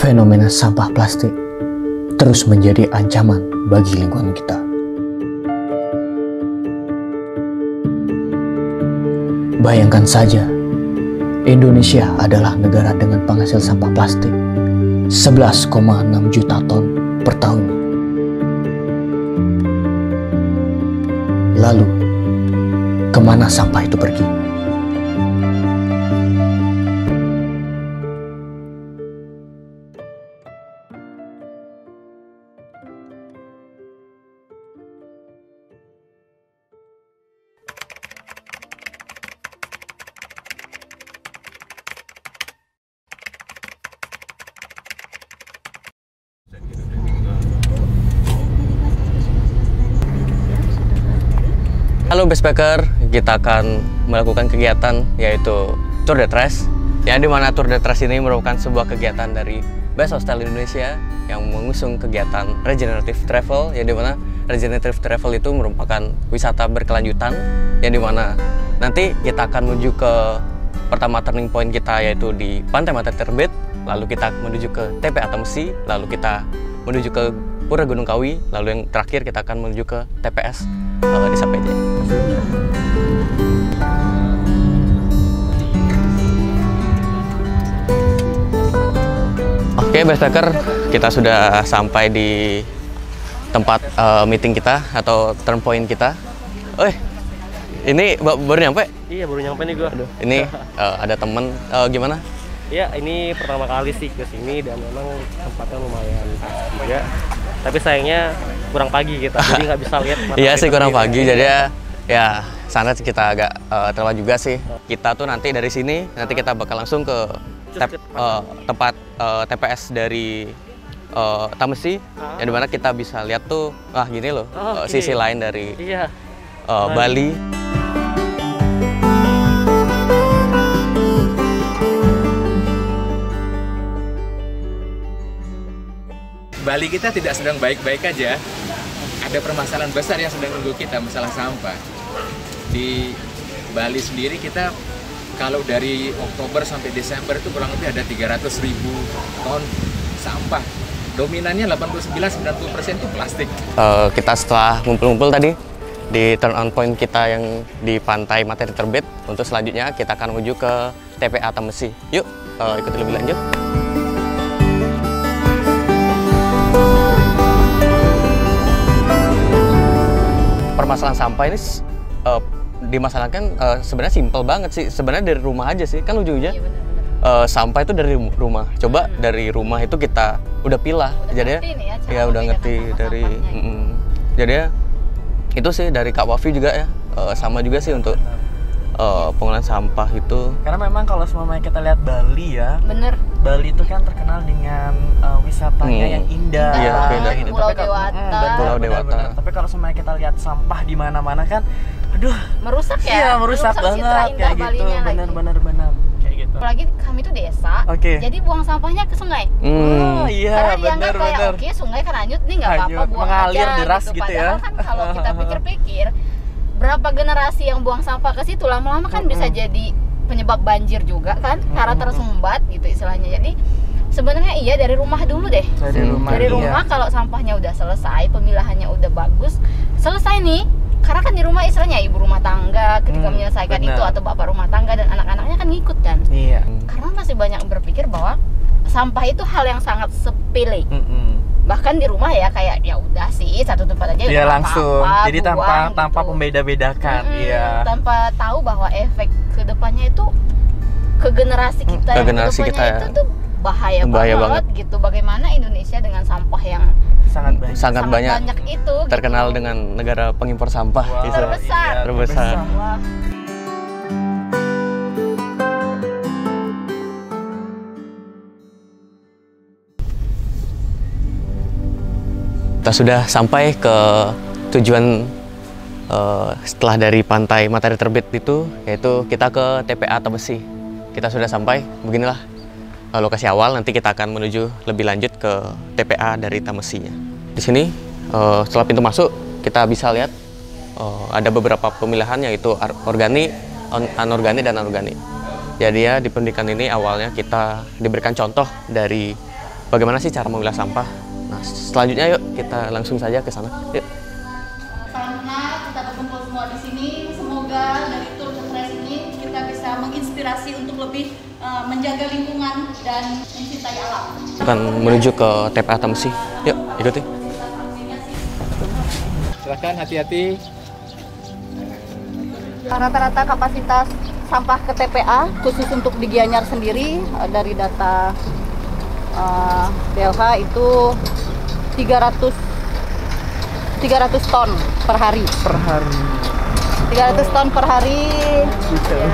Fenomena sampah plastik terus menjadi ancaman bagi lingkungan kita. Bayangkan saja, Indonesia adalah negara dengan penghasil sampah plastik 11,6 juta ton per tahun. Lalu, kemana sampah itu pergi? Halo Backpacker, kita akan melakukan kegiatan yaitu Tour de Trace, yang dimana Tour de Trace ini merupakan sebuah kegiatan dari Best Hostel Indonesia yang mengusung kegiatan Regenerative Travel, yang dimana Regenerative Travel itu merupakan wisata berkelanjutan, yang dimana nanti kita akan menuju ke pertama turning point kita yaitu di Pantai Matahari Terbit, lalu kita menuju ke TPA Tamesi, lalu kita menuju ke Pura Gunung Kawi, lalu yang terakhir kita akan menuju ke TPS Desa PJ. Oke, Backpacker, kita sudah sampai di tempat meeting kita atau turn point kita. Ini baru nyampe? Iya, baru nyampe nih gua. Aduh, ini ada temen, gimana? Iya, ini pertama kali sih ke sini dan memang tempatnya lumayan asik juga. Tapi sayangnya kurang pagi kita, jadi nggak bisa lihat. Iya sih, kurang pagi, jadi ya sana kita agak terlambat juga sih. Kita tuh nanti dari sini, nanti kita bakal langsung ke tempat TPS dari Tamesi, yang dimana kita bisa lihat tuh, wah gini loh, sisi lain dari Bali. Bali kita tidak sedang baik-baik aja. Ada permasalahan besar yang sedang menunggu kita, masalah sampah. Di Bali sendiri kita kalau dari Oktober sampai Desember itu kurang lebih ada 300.000 ton sampah. Dominannya 89-90% itu plastik. Kita setelah ngumpul-ngumpul tadi di turn on point kita yang di Pantai Matahari Terbit, untuk selanjutnya kita akan menuju ke TPA Tamesi. Yuk, ikuti lebih lanjut. Permasalahan sampah ini dimasalahkan sebenarnya simpel banget sih. Sebenarnya dari rumah aja sih, kan ujung-ujungnya sampah itu dari rumah. Coba dari rumah itu kita udah pilah, jadi ya udah ngerti dari jadi ya itu sih dari Kak Wafi juga ya, sama juga sih untuk pengolahan sampah itu. Karena memang kalau semua kita lihat Bali ya, bener, Bali itu kan terkenal dengan wisatanya yang indah, gitu. Pulau Dewata. Pulau Dewata. Tapi kalau semua kita lihat sampah di mana-mana kan, aduh, merusak ya. Iya, merusak banget kayak gitu. Benar. Kayak gitu. Apalagi kami tuh desa, jadi buang sampahnya ke sungai. Oh iya, karena dianggap kayak oke, sungai kan hanyut nih, nggak apa-apa buang mengalir aja deras gitu Padahal ya. kan kalau kita pikir-pikir, berapa generasi yang buang sampah ke situ lama-lama kan bisa jadi penyebab banjir juga kan, karena tersumbat gitu istilahnya. Jadi sebenarnya iya dari rumah dulu deh. Dari rumah kalau sampahnya udah selesai, pemilahannya udah bagus, selesai nih. Karena kan di rumah istilahnya ibu rumah tangga ketika menyelesaikan itu, atau bapak rumah tangga dan anak-anaknya kan ngikut kan. Iya. Karena masih banyak yang berpikir bahwa sampah itu hal yang sangat sepele. Bahkan di rumah ya kayak ya udah sih satu tempat aja. Iya, langsung. Apa, jadi buang, tanpa gitu. membeda-bedakan. Iya. Tanpa tahu bahwa efek kedepannya itu ke generasi kita yang kedepannya itu tuh bahaya banget gitu. Bagaimana Indonesia dengan sampah yang sangat banyak itu terkenal gitu. dengan negara pengimpor sampah. Terbesar. Kita sudah sampai ke tujuan setelah dari Pantai Matahari Terbit itu, yaitu kita ke TPA Tamesi. Kita sudah sampai, beginilah lokasi awal. Nanti kita akan menuju lebih lanjut ke TPA dari Tamesinya. Di sini setelah pintu masuk kita bisa lihat ada beberapa pemilihan, yaitu organik, anorganik dan anorganik. Jadi ya di pendidikan ini awalnya kita diberikan contoh dari bagaimana sih cara memilah sampah. Nah, selanjutnya yuk kita langsung saja ke sana. Yuk. Salam kenal, kita berkumpul semua di sini. Semoga dari Tour de Tres ini kita bisa menginspirasi untuk lebih menjaga lingkungan dan mencintai alam. Akan menuju ke TPA Temesi. Yuk, ikuti. Silahkan, hati-hati. Rata-rata kapasitas sampah ke TPA khusus untuk di Gianyar sendiri dari data DLH itu 300 ton per hari. 300 ton per hari. Ya.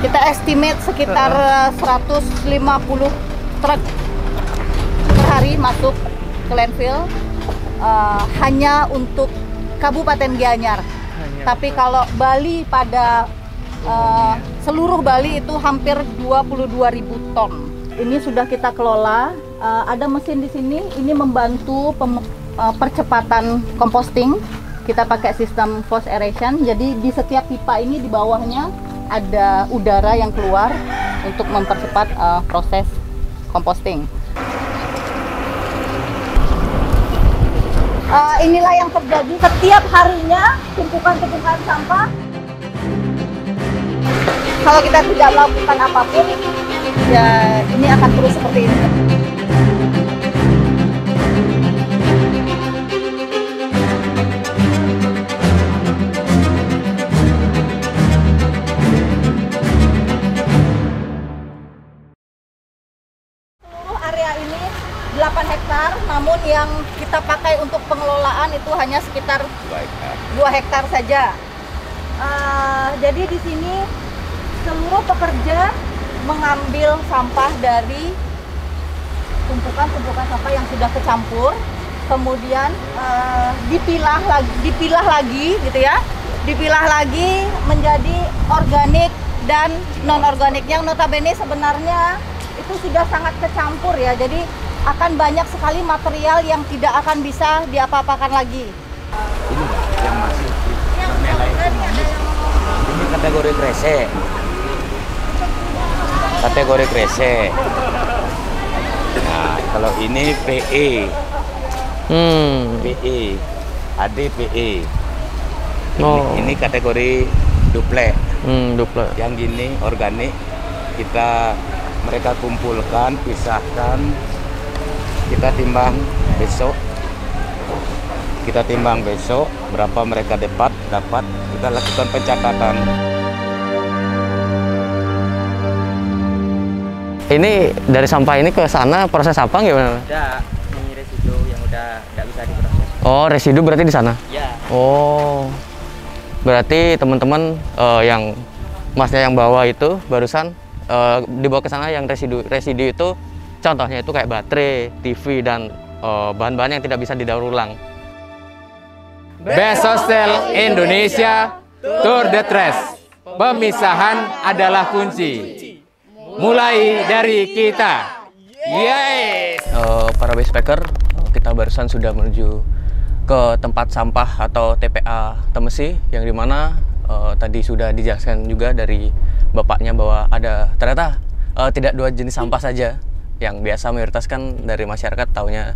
Kita estimate sekitar 150 truk per hari masuk ke landfill hanya untuk Kabupaten Gianyar. Tapi kalau Bali pada seluruh Bali itu hampir 22.000 ton. Ini sudah kita kelola. Ada mesin di sini. Ini membantu percepatan composting. Kita pakai sistem force aeration. Jadi di setiap pipa ini di bawahnya ada udara yang keluar untuk mempercepat proses composting. Inilah yang terjadi setiap harinya, tumpukan-tumpukan sampah. Kalau kita tidak melakukan apapun, ya ini akan terus seperti ini. Seluruh area ini 8 hektar, namun yang kita pakai untuk pengelolaan itu hanya sekitar 2 hektar saja. Jadi di sini seluruh pekerja mengambil sampah dari tumpukan-tumpukan sampah yang sudah kecampur, kemudian dipilah lagi gitu ya, dipilah lagi menjadi organik dan non organik. Yang notabene sebenarnya itu sudah sangat kecampur ya, jadi akan banyak sekali material yang tidak akan bisa diapa-apakan lagi. Ini yang masih bernilai ini kategori kresek. Kategori kresek. Nah, kalau ini PE. PE. AD PE. Oh. Ini kategori duplek. Duplek. Yang gini organik mereka kumpulkan, pisahkan. Kita timbang besok berapa mereka dapat kita lakukan pencatatan. Ini dari sampah ini ke sana proses apa gimana? Ada ini residu yang udah nggak bisa diproses. Oh, residu berarti di sana? Ya. Oh, berarti teman-teman yang masnya yang bawa itu barusan dibawa ke sana yang residu itu contohnya itu kayak baterai, TV dan bahan-bahan yang tidak bisa didaur ulang. Best Hostel Indonesia Tour de Tres. Pemisahan adalah kunci. Mulai dari kita. Yes. Para backpacker, kita barusan sudah menuju ke tempat sampah atau TPA Temesi yang dimana tadi sudah dijelaskan juga dari bapaknya bahwa ada ternyata tidak 2 jenis sampah saja yang biasa mayoritas kan dari masyarakat taunya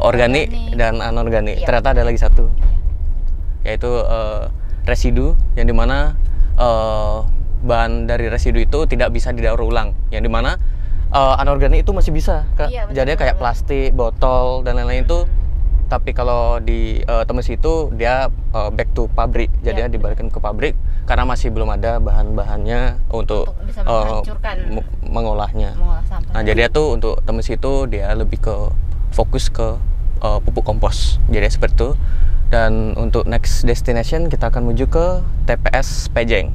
organik dan anorganik. Iya. Ternyata ada lagi satu, yaitu residu yang dimana bahan dari residu itu tidak bisa didaur ulang, yang dimana anorganik itu masih bisa, Iya, jadi kayak plastik, botol dan lain-lain itu. Tapi kalau di Temesi itu dia back to pabrik, jadi Iya, dibalikin ke pabrik karena masih belum ada bahan-bahannya untuk bisa menghancurkan, mengolahnya. mengolah sampah. Nah, jadi itu untuk Temesi itu dia lebih ke fokus ke pupuk kompos, jadi seperti itu. Dan untuk next destination kita akan menuju ke TPS Pejeng.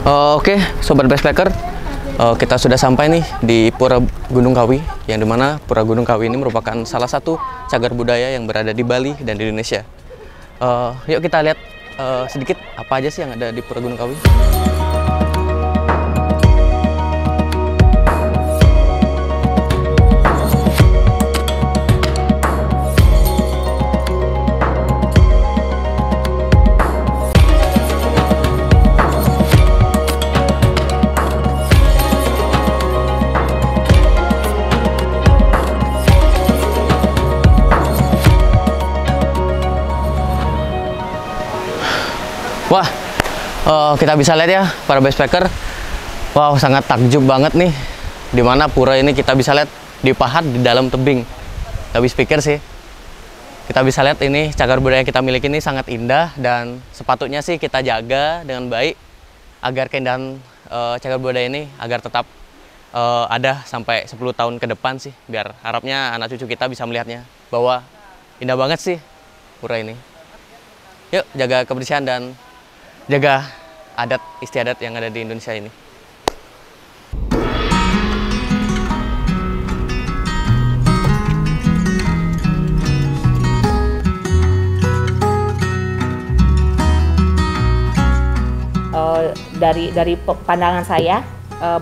Oke, sobat backpacker, kita sudah sampai nih di Pura Gunung Kawi, yang dimana Pura Gunung Kawi ini merupakan salah satu cagar budaya yang berada di Bali dan di Indonesia. Yuk kita lihat sedikit apa aja sih yang ada di Pura Gunung Kawi. Wah, kita bisa lihat ya para backpacker. Wow, sangat takjub banget nih. Dimana pura ini kita bisa lihat dipahat di dalam tebing. Gak habis pikir sih. Kita bisa lihat ini cagar budaya yang kita miliki ini sangat indah dan sepatutnya sih kita jaga dengan baik agar keindahan cagar budaya ini agar tetap ada sampai 10 tahun ke depan sih, biar harapnya anak cucu kita bisa melihatnya bahwa indah banget sih pura ini. Yuk jaga kebersihan dan jaga adat istiadat yang ada di Indonesia ini. Dari pandangan saya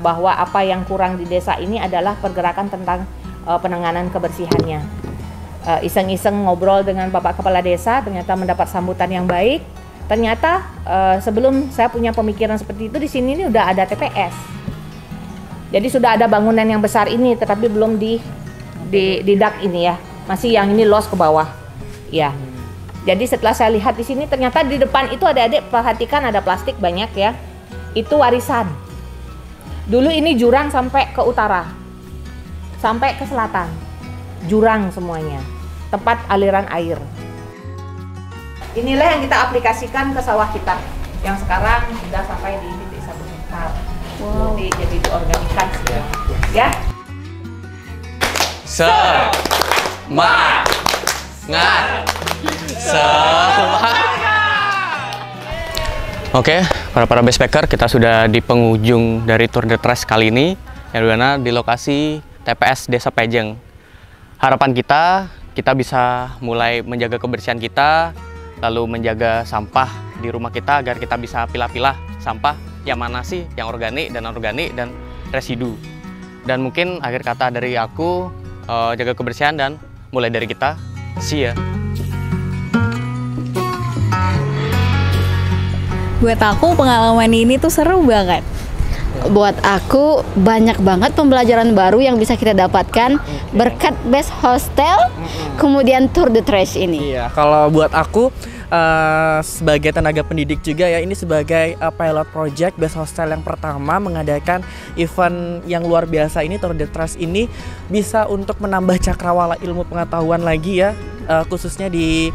bahwa apa yang kurang di desa ini adalah pergerakan tentang penanganan kebersihannya. Iseng-iseng ngobrol dengan Bapak Kepala Desa, ternyata mendapat sambutan yang baik. Ternyata sebelum saya punya pemikiran seperti itu, di sini ini udah ada TPS. Jadi sudah ada bangunan yang besar ini, tetapi belum di dak ini ya, masih yang ini los ke bawah. Ya. Jadi setelah saya lihat di sini, ternyata di depan itu adik-adik perhatikan ada plastik banyak ya. Itu warisan. Dulu ini jurang sampai ke utara, sampai ke selatan. Jurang semuanya, tempat aliran air. Inilah yang kita aplikasikan ke sawah kita, yang sekarang sudah sampai di titik 1 hektar. Wow. Jadi diorganikan ya. Semangat. Oke, para backpacker, kita sudah di penghujung dari Tour de Trace kali ini, yang dimana di lokasi TPS Desa Pejeng. Harapan kita bisa mulai menjaga kebersihan kita, lalu menjaga sampah di rumah kita agar kita bisa pilah-pilah sampah yang mana sih yang organik dan anorganik dan residu. Dan mungkin akhir kata dari aku, jaga kebersihan dan mulai dari kita. See ya. Buat aku pengalaman ini tuh seru banget. Buat aku banyak banget pembelajaran baru yang bisa kita dapatkan berkat Best Hostel, kemudian Tour de Trace ini. Iya, kalau buat aku sebagai tenaga pendidik juga ya, ini sebagai pilot project Best Hostel yang pertama mengadakan event yang luar biasa ini, Tour de Trace ini bisa untuk menambah cakrawala ilmu pengetahuan lagi ya, khususnya di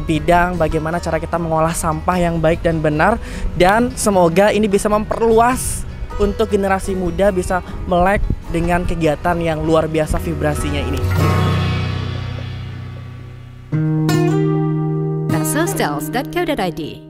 bidang bagaimana cara kita mengolah sampah yang baik dan benar, dan semoga ini bisa memperluas untuk generasi muda bisa melek dengan kegiatan yang luar biasa vibrasinya ini. Bestshostels.co.id